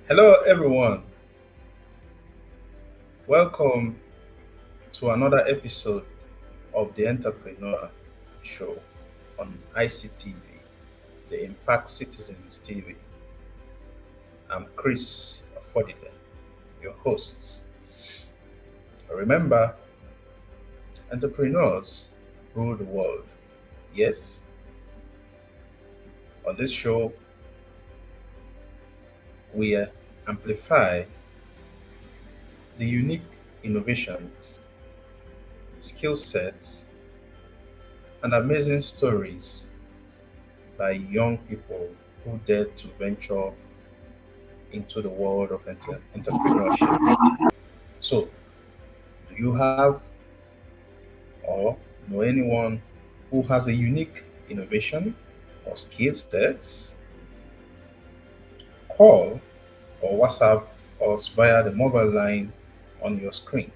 Hello, everyone. Welcome to another episode of the Entrepreneur Show on ICTV, the Impact Citizens TV. I'm Chris Affordide, your host. Remember, entrepreneurs rule the world. Yes, on this show, we amplify the unique innovations, skill sets, and amazing stories by young people who dare to venture into the world of entrepreneurship. So, do you have or know anyone who has a unique innovation or skill sets? Call or WhatsApp us via the mobile line on your screen.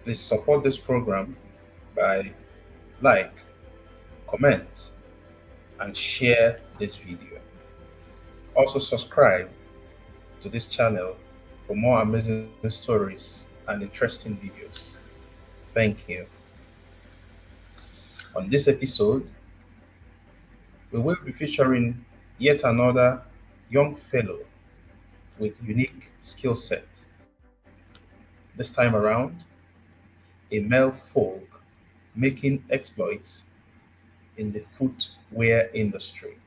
Please support this program by like, comment, and share this video. Also subscribe to this channel for more amazing stories and interesting videos. Thank you. On this episode, we will be featuring yet another young fellow with unique skill set. This time around, a male folk making exploits in the footwear industry.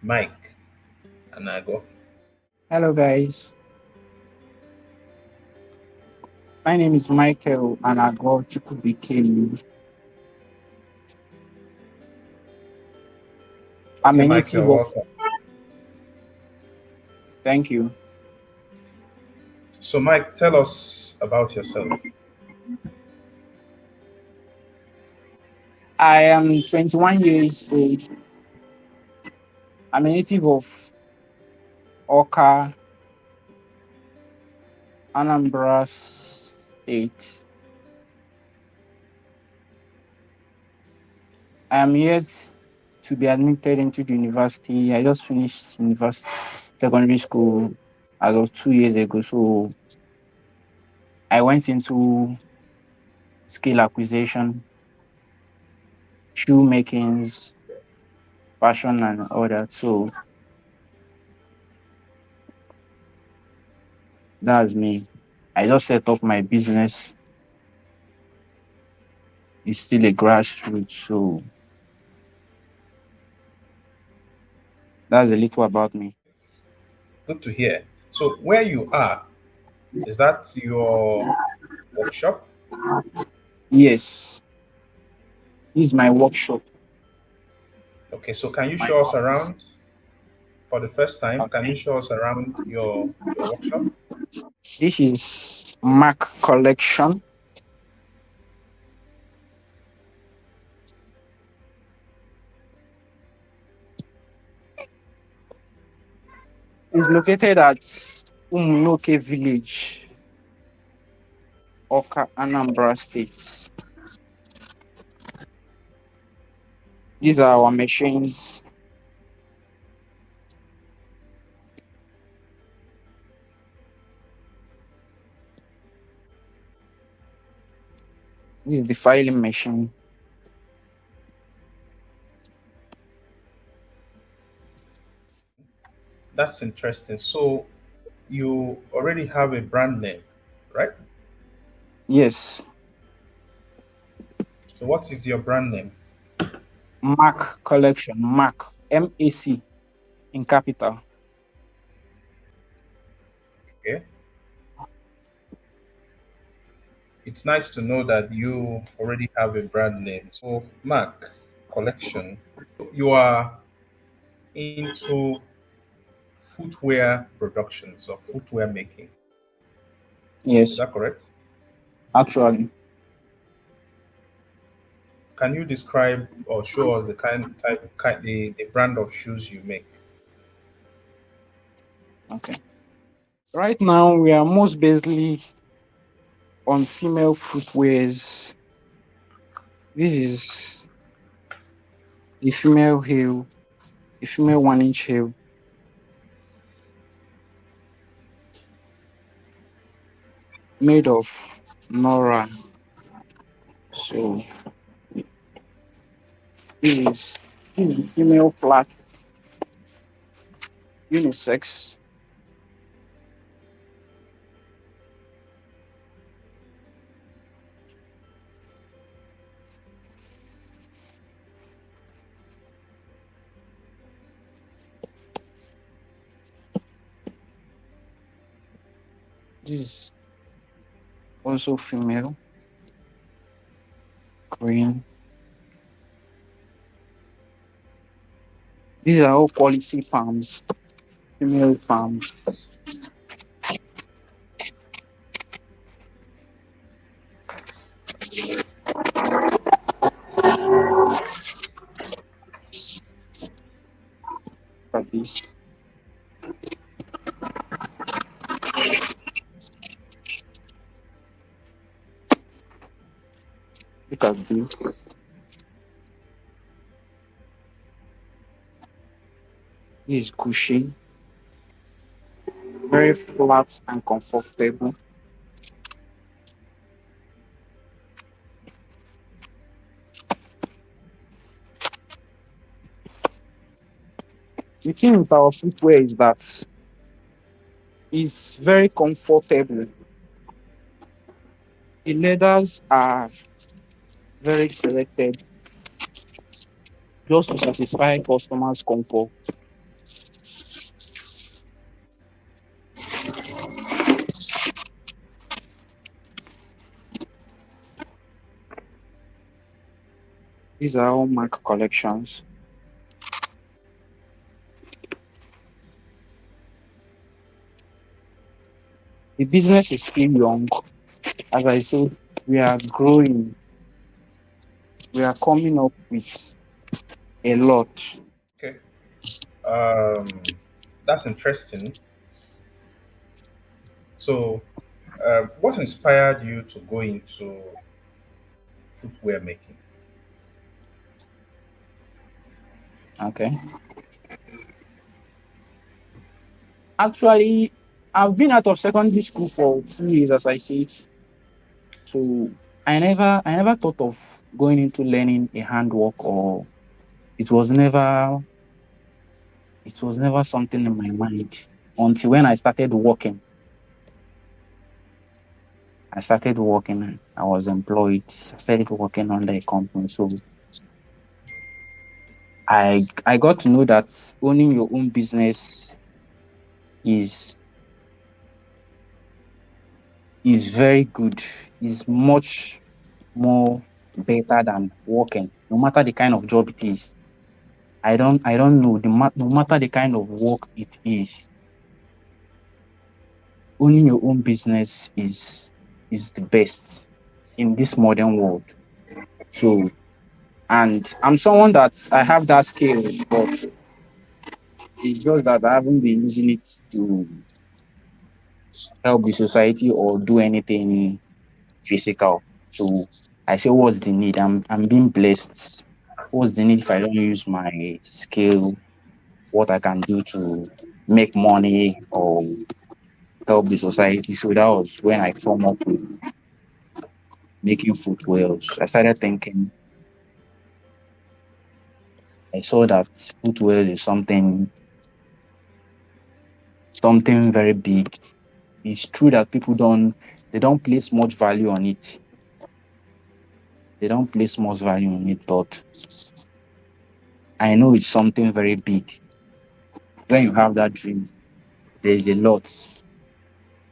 Mike Anago. Hello guys, my name is Michael and I go to Beekeeper. I'm Okay, a Mike, you're native of, welcome. thank you. So, Mike, tell us about yourself. I am 21 years old. I'm a native of Oka, Anambra State. I am yet to be admitted into the university. I just finished university secondary school as of 2 years ago. So I went into skill acquisition, shoe makings, fashion and all that. So that's me. I just set up my business. It's still a grassroots, so that's a little about me. Good to hear. So, where you are, is that your workshop? Yes, this is my workshop. Okay, so can you My show us office. around for the first time? Can you Okay. show us around your workshop? This is Mac collection. It's located at Umunoke village, Oka, Anambra State. These are our machines. This is the filing machine. That's interesting. So, you already have a brand name, right? Yes, So, what is your brand name? Mac collection. Mac, MAC in capital. Okay. It's nice to know that you already have a brand name. So, Mac Collection, you are into footwear productions or footwear making. Is Yes, that correct? actually. Can you describe or show us the the brand of shoes you make? Okay. Right now, we are most basically on female footwears. This is the female heel. a female 1 inch heel made of Nora. So this is female flat unisex. This is also female green. These are all quality palms, female palms. Like this. Look at this. This is cushion, very flat and comfortable. The thing with our footwear is that it's very comfortable. The leathers are very selected just to satisfy customers' comfort. These are all Mac collections. The business is still young. As I said, we are growing. We are coming up with a lot. Okay. That's interesting. So, what inspired you to go into footwear making? Okay. Actually, I've been out of secondary school for 2 years, as I said. So I never thought of going into learning a handwork, or it was never something in my mind until when I started working. I was employed. I started working under a company. So I got to know that owning your own business is very good. Is much more better than working, no matter the kind of job it is. I don't know no matter the kind of work it is. Owning your own business is the best in this modern world. So, and I'm someone that I have that skill, but it's just that I haven't been using it to help the society or do anything physical. So I say, what's the need? I'm being blessed. What's the need if I don't use my skill? What I can do to make money or help the society? So that was when I come up with making footwear. I started thinking. I saw that footwear is something very big. It's true that people don't place much value on it. They don't place much value on it, but I know it's something very big. When you have that dream, there's a lot.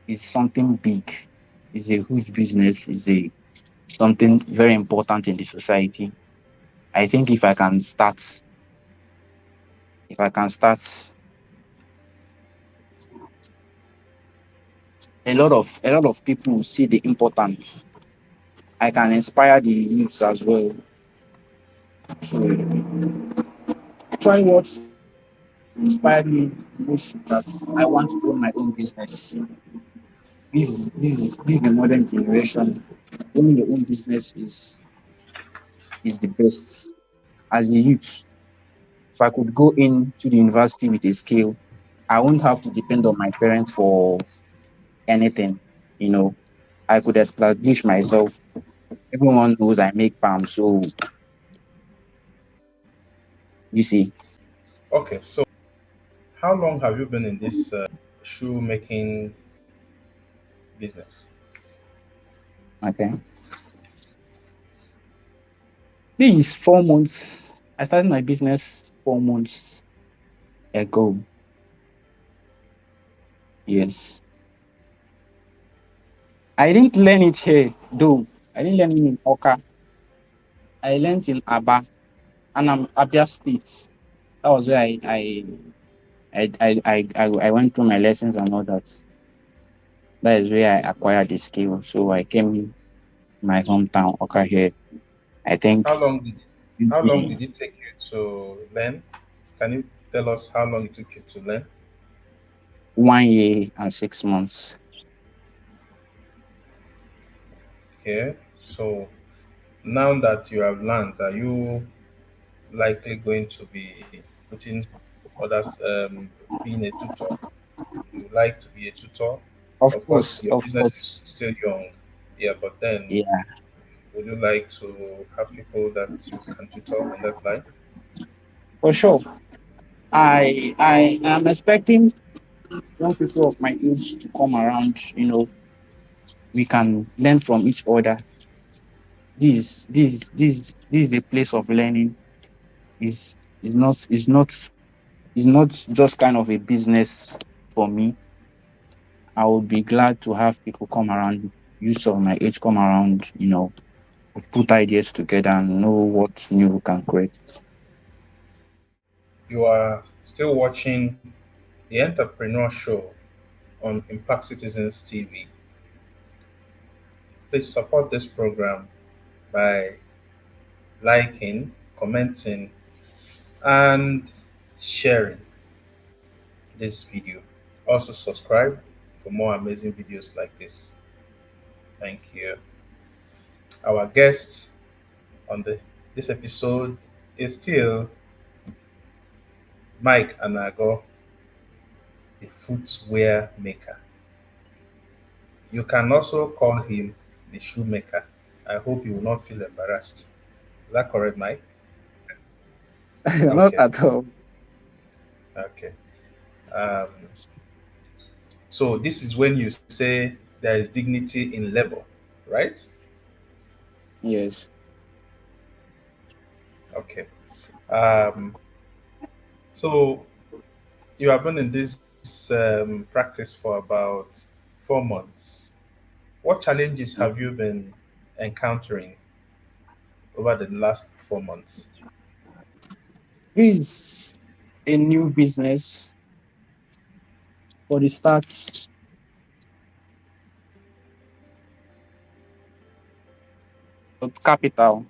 It's something big. It's a huge business. It's a something very important in the society. I think if I can start, a lot of people will see the importance. I can inspire the youths as well. So try what inspired me most is that I want to own my own business. This is the modern generation. Owning your own business is the best. As a youth, if I could go into the university with a skill, I won't have to depend on my parents for anything. You know, I could establish myself. Everyone knows I make palm, so you see. Okay, so how long have you been in this shoe making business? Okay, this is 4 months. I started my business 4 months ago. Yes, I didn't learn it here though. I didn't learn it in Oka. I learned in Aba, and I'm Abia State. That was where I went through my lessons and all that. That is where I acquired the skill. So I came my hometown, Oka here. I think How long did how long maybe did it take you to learn? Can you tell us how long it took you to learn? 1 year and 6 months. Okay, so now that you have learned, are you likely going to be putting others, being a tutor? You like to be a tutor? Of course, your Of business course. is still young. Yeah, but then Yeah, would you like to have people that you can tutor in that line? for sure. I am expecting young people of my age to come around. We can learn from each other. This is a place of learning. Is not just kind of a business for me. I would be glad to have people come around, youths of my age come around, put ideas together and know what new we can create. You are still watching the Entrepreneur Show on Impact Citizens TV. Please support this program by liking, commenting, and sharing this video. Also, subscribe for more amazing videos like this. Thank you. Our guest on this episode is still Mike Anago, the footwear maker. You can also call him the shoemaker. I hope you will not feel embarrassed. Is that correct, Mike? Not Okay, at all. okay. Um, so this is when you say there is dignity in labor, right? Yes. Okay. Um, so you have been in this practice for about 4 months. What challenges have you been encountering over the last 4 months? This is a new business. For the start, of capital.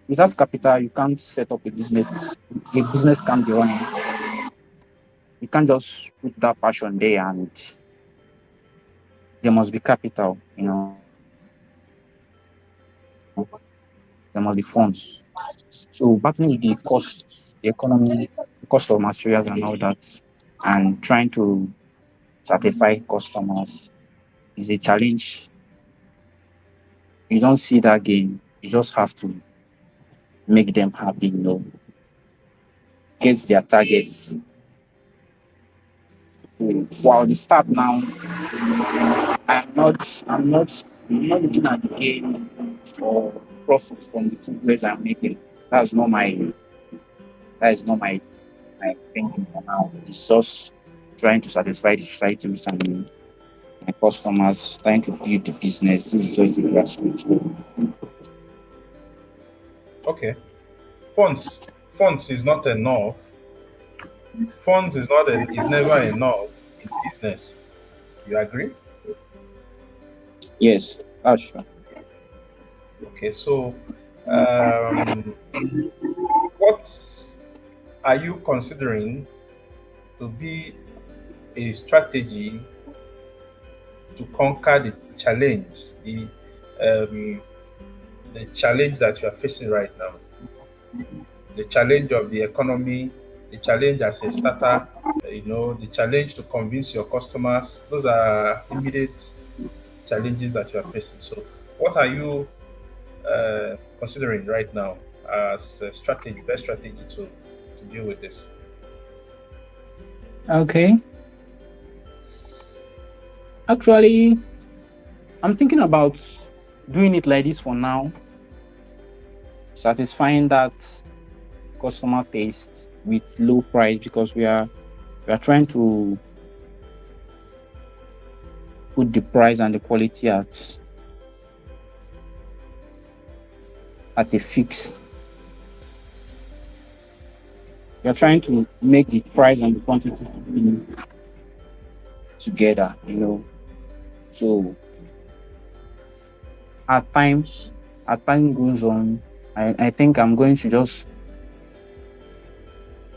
Without capital, you can't set up a business. A business can't be running. You can't just put that passion there, and there must be capital, there must be funds. So battling with the costs, the economy, the cost of materials and all that, and trying to satisfy customers is a challenge. You don't see that gain. You just have to make them happy, get their targets. So for the start now, I'm not looking at the gain or profit from the footwears I'm making. That's not my that is not my thinking for now. It's just trying to satisfy the society with my customers, trying to build the business. This is just the grassroots level. Okay. Funds. Funds is not enough. Funds is never enough in business. You agree? Yes, that's true. Okay, so um, what are you considering to be a strategy to conquer the challenge, the um, the challenge that you are facing right now, the challenge of the economy, the challenge as a starter, the challenge to convince your customers. Those are immediate challenges that you are facing. So, what are you considering right now as a strategy, best strategy to deal with this? Okay. Actually, I'm thinking about doing it like this for now, satisfying that customer taste with low price because we are trying to put the price and the quality at a fixed. We are trying to make the price and the quantity be together, So as time as time goes on, I think I'm going to just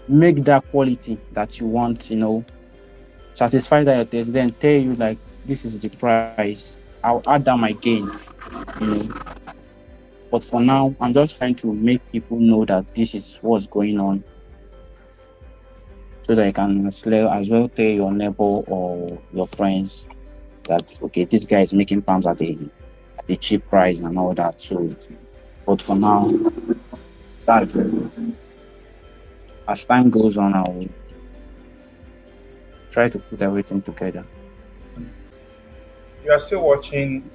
make that quality that you want, satisfy that your taste, then tell you like this is the price. I'll add down my gain, you know. But for now, I'm just trying to make people know that this is what's going on so that you can as well tell your neighbor or your friends that okay, this guy is making pounds at the cheap price and all that. So but for now, that as time goes on, I'll try to put everything together. You are still watching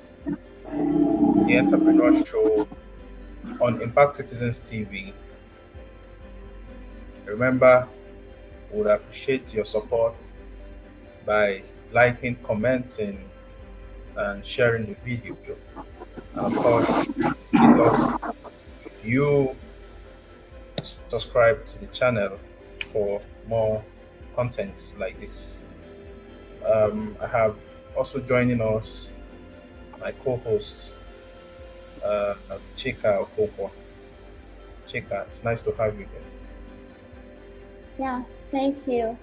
the Entrepreneur Show on Impact Citizens TV. Remember, we would appreciate your support by liking, commenting, and sharing the video. And of course, please also you subscribe to the channel for more contents like this. I have also joining us my co-host Chika Okoko. Chika, it's nice to have you here. Yeah, thank you.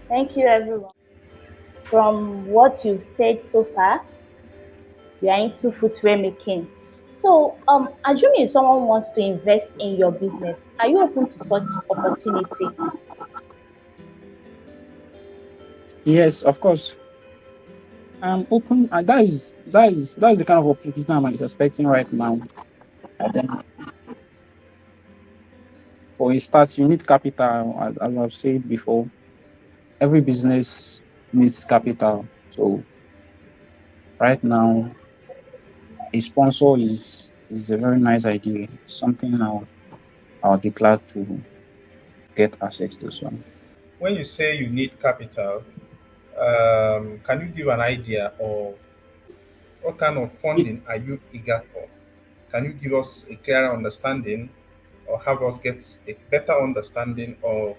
Thank you, everyone. From what you've said so far, you are into footwear making. So, assuming someone wants to invest in your business, are you open to such opportunity? Yes, of course. I'm open. That is the kind of opportunity I'm expecting right now. And then for a start, you need capital, as I've said before. Every business needs capital. So right now, a sponsor is a very nice idea. Something I'll be glad to get access to. So When you say you need capital, can you give an idea of what kind of y- funding are you eager for? Can you give us a clearer understanding or have us get a better understanding of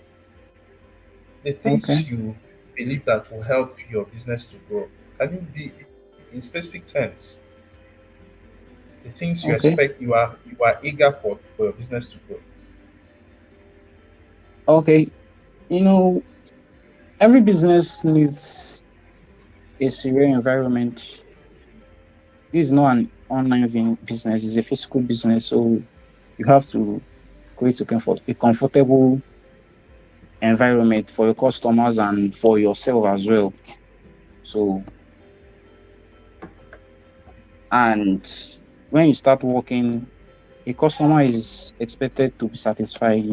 the okay, things you believe that will help your business to grow? Can you be in specific terms the things you okay, expect you are eager for your business to grow? okay. You know, every business needs a serial environment. This is not an online business; it's a physical business. So you have to create a comfortable environment for your customers and for yourself as well. So, and when you start working, a customer is expected to be satisfied,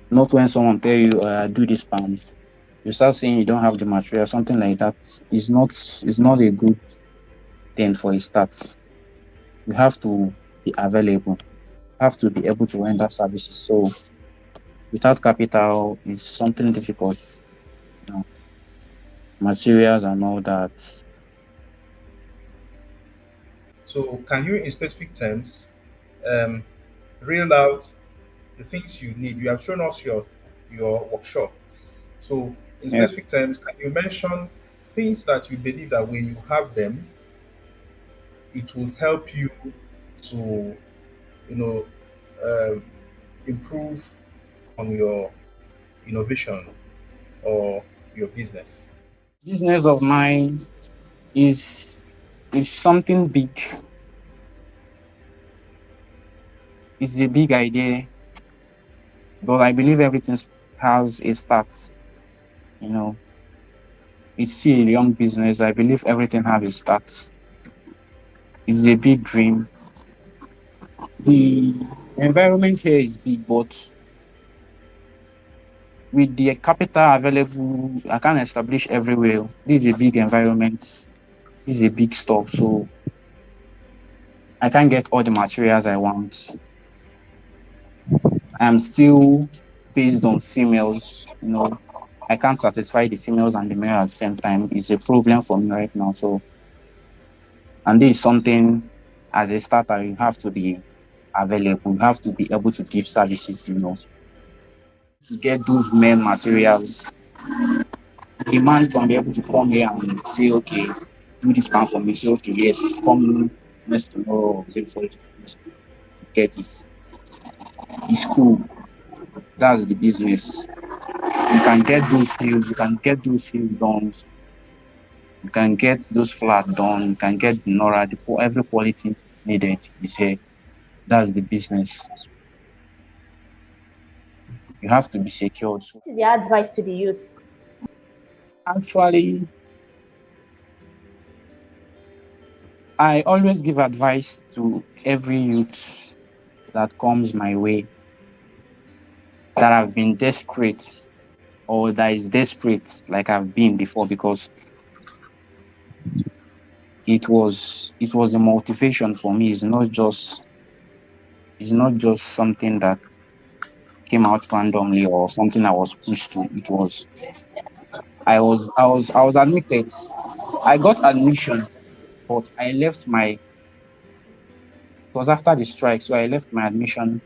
not when someone tell you, do this pound. You start saying you don't have the material, something like that is not a good thing for a start. You have to be available, have to be able to render services. So without capital, it's something difficult, you know, materials and all that. So, can you, in specific terms, um, reel out the things you need? You have shown us your workshop. So, in Yeah. specific terms, can you mention things that you believe that when you have them, it will help you to, you know, um, improve on your innovation or your business? Business of mine is something big. It's a big idea, but I believe everything has a start. You know, it's still a young business. I believe everything has a start. It's a big dream. The environment here is big, but with the capital available, I can't establish everywhere. This is a big environment. This is a big store, so I can't get all the materials I want. I'm still based on females. I can't satisfy the females and the male at the same time. It's a problem for me right now. So, and this is something as a starter, you have to be available. You have to be able to give services. To get those male materials. A man can be able to come here and say, okay, do this plan for me. Say, okay, yes, come next tomorrow, wait for it to get it. It's cool. That's the business. You can get those fields, you can get those fields done, you can get those flat done, you can get the NORA, every quality needed is here. That's the business. You have to be secured. So What is your advice to the youth? actually, I always give advice to every youth that comes my way that have been desperate or that is desperate like I've been before, because it was a motivation for me. It's not just something that came out randomly or something I was pushed to. I was admitted. I got admission, but it was after the strike, so I left my admission.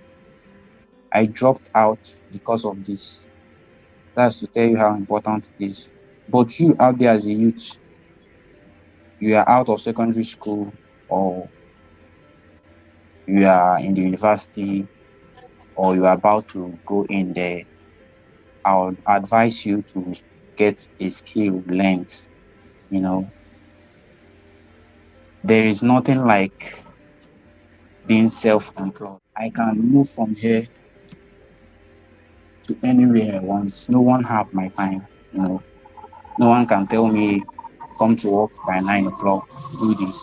I dropped out because of this. That's to tell you how important it is. But you out there as a youth, you are out of secondary school or you are in the university or you are about to go in there, I would advise you to get a skill learned. You know, there is nothing like being self-employed. I can move from here to anywhere I want. No one have my time. No one can tell me come to work by 9 o'clock, do this.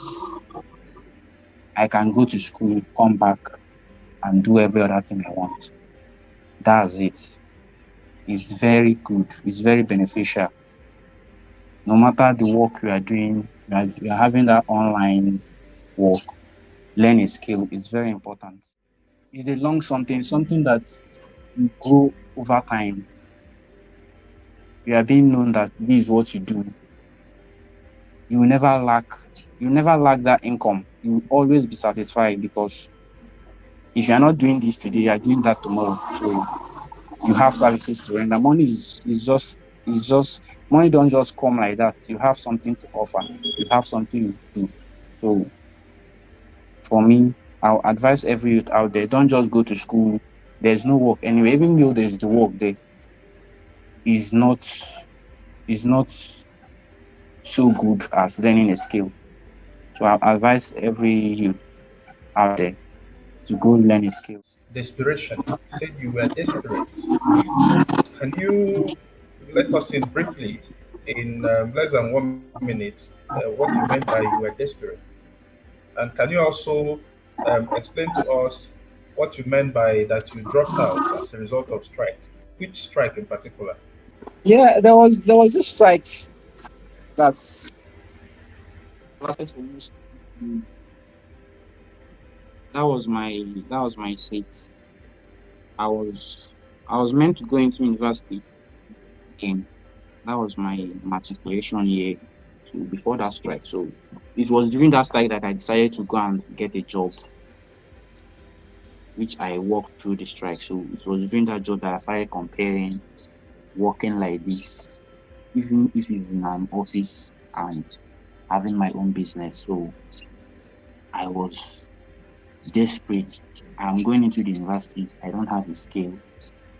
I can go to school, come back, and do every other thing I want. That's it. It's very good. It's very beneficial. No matter the work you are doing, you are having that online work, learn a skill is very important. It's a long something that you grow over time. You are being known that this is what you do. You will never lack. You never lack that income. You will always be satisfied, because if you are not doing this today, you are doing that tomorrow. So you have services to render. Money is just money don't just come like that. You have something to offer. You have something to do. So for me, I'll advise every youth out there, don't just go to school. There's no work anyway. Even though there's the work, there is not so good as learning a skill. So I advise every youth out there to go learn a skill. Desperation. You said you were desperate. Can you let us in briefly, in less than 1 minute, what you meant by you were desperate? And can you also explain to us what you meant by that you dropped out as a result of strike? Which strike in particular? Yeah, there was this strike that's lasted for almost. That was my sixth. I was I was meant to go into university again. That was my matriculation year, so before that strike. So it was during that strike that I decided to go and get a job, which I worked through the strike. So it was during that job that I started comparing working like this, even if it's in an office and having my own business. So I was desperate. I'm going into the university. I don't have a skill,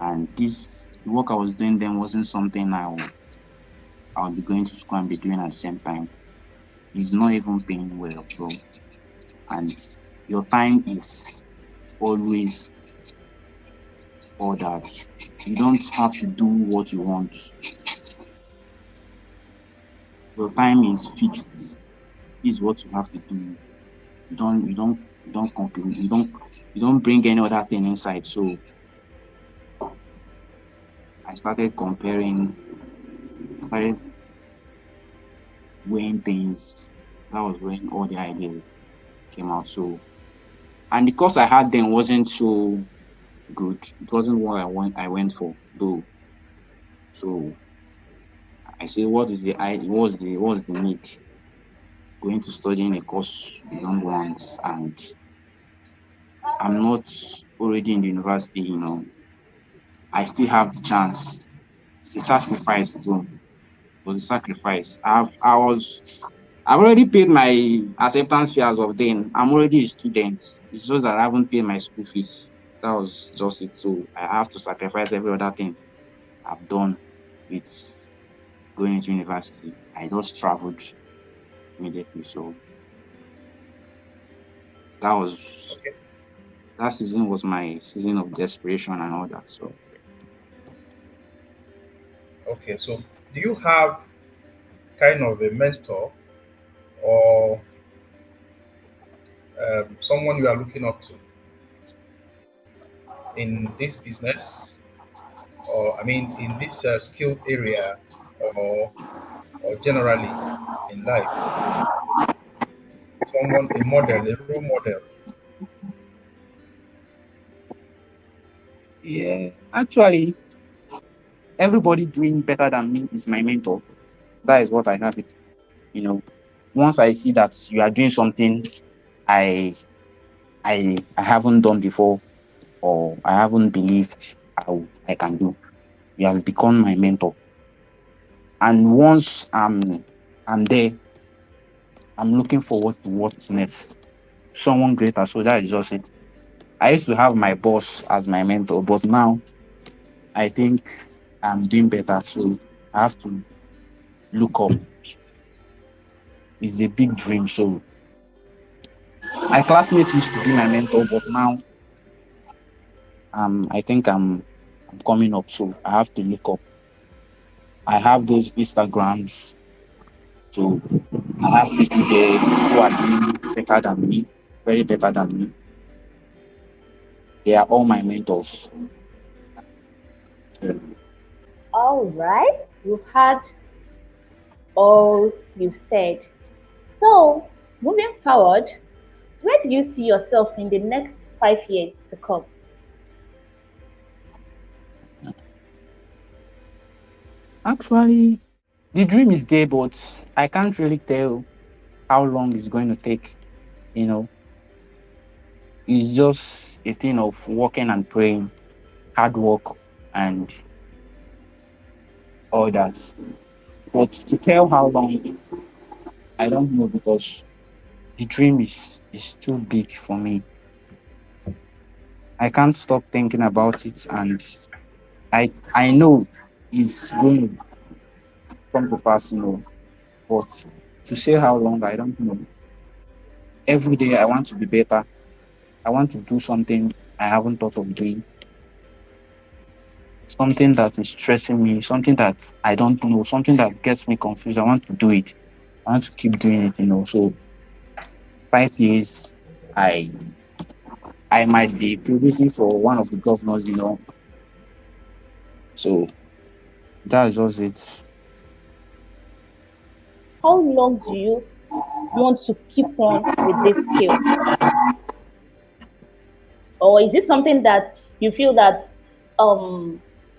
and this the work I was doing then wasn't something I'll be going to school and be doing at the same time. It's not even paying well, bro. And your time is always ordered. You don't have to do what you want. Your time is fixed. This is what you have to do. You don't complain. You don't bring any other thing inside. So I started comparing, I started weighing things. That was when all the ideas came out. So, and the course I had then wasn't so good. It wasn't what I went for though. So I say, what is the idea? What's the need going to study in a course you don't want? And I'm not already in the university. I still have the chance. It's a sacrifice too. It was a sacrifice. I've already paid my acceptance fee as of then. I'm already a student. It's just that I haven't paid my school fees. That was just it. So I have to sacrifice every other thing I've done with going to university. I just traveled immediately. So that was Okay. that season was my season of desperation and all that. So Okay. So, do you have kind of a mentor or someone you are looking up to in this business, or I mean, in this skilled area, or generally in life? Someone, a model, a role model. yeah, actually, everybody doing better than me is my mentor. That is what I have it. You know, once I see that you are doing something I I haven't done before or I haven't believed I can do, you have become my mentor. And once I'm there, I'm looking forward to what's next. Someone greater. So that is just it. I used to have my boss as my mentor, but now I think I'm doing better. So I have to look up. It's a big dream. So my classmates used to be my mentor, but now I think I'm coming up. So I have to look up. I have those Instagrams. So I have people there who are doing better than me, very better than me. They are all my mentors. All right, we've had all you've said. So, moving forward, where do you see yourself in the next 5 years to come? Actually, the dream is there, but I can't really tell how long it's going to take. You know, it's just a thing of working and praying, hard work, and all that. But to tell how long, I don't know because the dream is too big for me. I can't stop thinking about it, and I know it's going to come to pass. But to say how long, I don't know. Every day, I want to be better. I want to do something I haven't thought of doing, something that is stressing me, something that I don't know, something that gets me confused. I want to do it. I want to keep doing it. So 5 years, I I might be producing for one of the governors. So that's just it. How long do you want to keep on with this skill? Or is it something that you feel that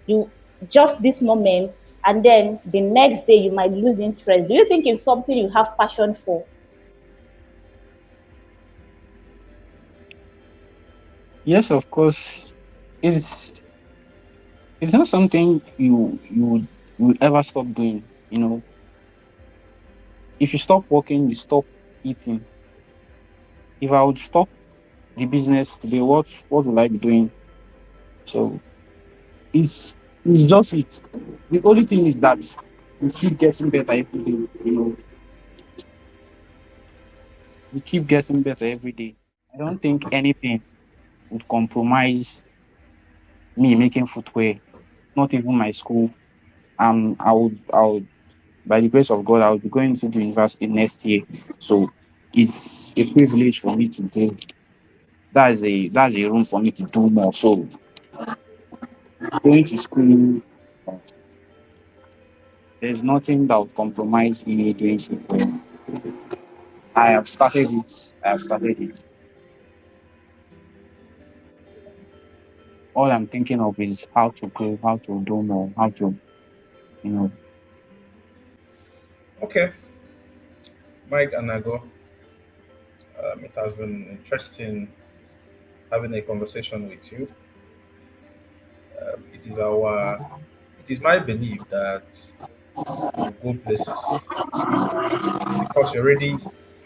you just this moment and then the next day you might lose interest? Do you think it's something you have passion for? Yes, of course. It's it's not something you would ever stop doing. If you stop working, you stop eating. If I would stop the business today, what will I be doing? So it's just it. The only thing is that we keep getting better every day. We keep getting better every day. I don't think anything would compromise me making footwear, not even my school. I would, by the grace of God, I will be going to the university next year. So it's a privilege for me to do. That's a room for me to do more. So going to school, uh, there's nothing that would compromise me doing football. I have started it. I have started it. All I'm thinking of is how to grow, how to do more, how to, you know, Okay, Mike and Ago, it has been interesting having a conversation with you. It is it is my belief that you will go places because you already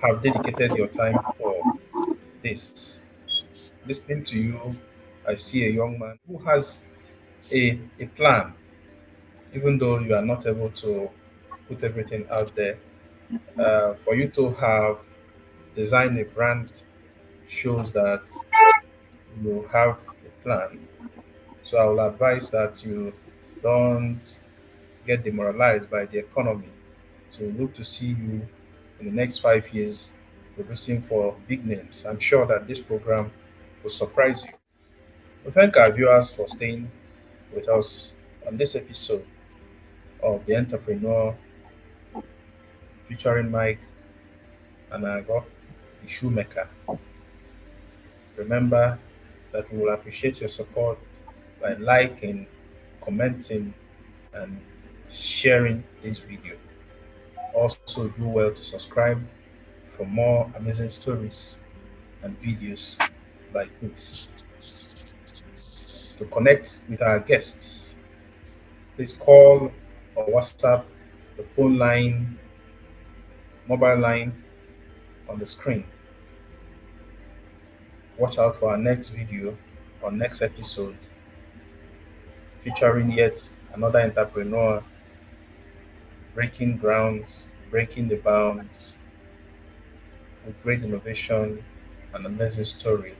have dedicated your time for this. Listening to you, I see a young man who has a plan, even though you are not able to put everything out there. For you to have designed a brand shows that you have a plan. So I will advise that you don't get demoralized by the economy. So we look to see you in the next 5 years producing for big names. I'm sure that this program will surprise you. We thank our viewers for staying with us on this episode of The Entrepreneur featuring Mike and Ago, the shoemaker. Remember that we will appreciate your support by liking, commenting, and sharing this video. Also, do well to subscribe for more amazing stories and videos like this. To connect with our guests, please call or WhatsApp the phone line, mobile line on the screen. Watch out for our next video or next episode featuring yet another entrepreneur breaking grounds, breaking the bounds with great innovation and amazing story